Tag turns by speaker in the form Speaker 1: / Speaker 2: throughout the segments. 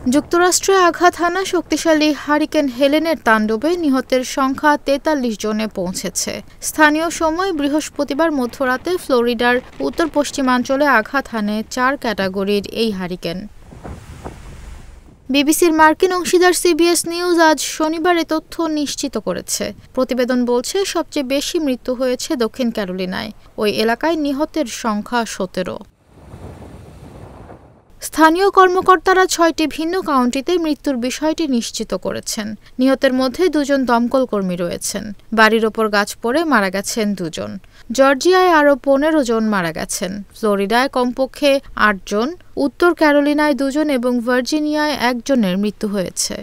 Speaker 1: যুক্তরাষ্ট্রে আঘাত হানা শক্তিশালী হারিকেন হেলেনের তাণ্ডবে নিহতের সংখ্যা ৪৩ জনে পৌঁছেছে। স্থানীয় সময় বৃহস্পতিবার মধ্যরাতে ফ্লোরিডার উত্তর পশ্চিমাঞ্চলে আঘাত হানে ৪ ক্যাটাগরির এই হারিকেন। বিবিসির মার্কিন অংশীদার সিবিএস নিউজ আজ শনিবার এ তথ্য নিশ্চিত করেছে। প্রতিবেদন বলছে, সবচেয়ে বেশি মৃত্যু হয়েছে দক্ষিণ ক্যারোলিনায়। ওই এলাকায় নিহতের সংখ্যা ১৭। স্থানীয় কর্মকর্তারা ৬টি ভিন্ন কাউন্টিতে মৃত্যুর বিষয়টি নিশ্চিত করেছেন। নিহতের মধ্যে ২ জন দমকল কর্মী রয়েছেন। বাড়ির ওপর গাছ পড়ে মারা গেছেন ২ জন। জর্জিয়ায় আরও ১৫ জন মারা গেছেন। ফ্লোরিডায় কমপক্ষে ৮ জন, উত্তর ক্যারোলিনায় ২ জন এবং ভার্জিনিয়ায় ১ জনের মৃত্যু হয়েছে।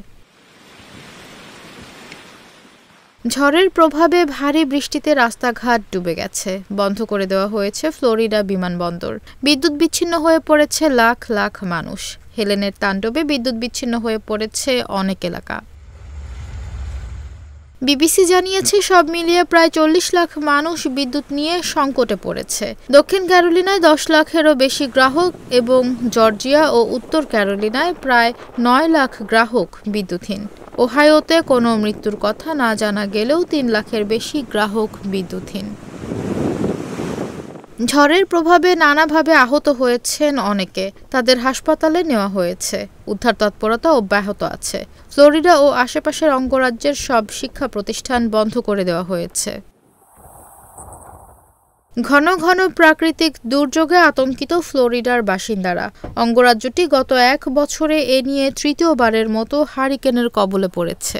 Speaker 1: ঝড়ের প্রভাবে ভারী বৃষ্টিতে রাস্তাঘাট ডুবে গেছে। বন্ধ করে দেওয়া হয়েছে ফ্লোরিডা বিমানবন্দর। বিদ্যুৎ বিচ্ছিন্ন হয়ে পড়েছে লাখ লাখ মানুষ। হেলেনের তাণ্ডবে বিদ্যুৎ বিচ্ছিন্ন হয়ে পড়েছে অনেক এলাকা। বিবিসি জানিয়েছে, সব মিলিয়ে প্রায় ৪০ লাখ মানুষ বিদ্যুৎ নিয়ে সংকটে পড়েছে। দক্ষিণ ক্যারোলিনায় ১০ লাখেরও বেশি গ্রাহক এবং জর্জিয়া ও উত্তর ক্যারোলিনায় প্রায় ৯ লাখ গ্রাহক বিদ্যুৎহীন। ওহাইওতে কোনো মৃত্যুর কথা না জানা গেলেও ৩ লাখের বেশি গ্রাহক বিদ্যুৎহীন। ঝড়ের প্রভাবে নানাভাবে আহত হয়েছেন অনেকে। তাদের হাসপাতালে নেওয়া হয়েছে। উদ্ধার তৎপরতা অব্যাহত আছে। ফ্লোরিডা ও আশেপাশের অঙ্গরাজ্যের সব শিক্ষা প্রতিষ্ঠান বন্ধ করে দেওয়া হয়েছে। ঘন ঘন প্রাকৃতিক দুর্যোগে আতঙ্কিত ফ্লোরিডার বাসিন্দারা। অঙ্গরাজ্যটি গত ১ বছরে এ নিয়ে তৃতীয়বারের মতো হারিকেনের কবলে পড়েছে।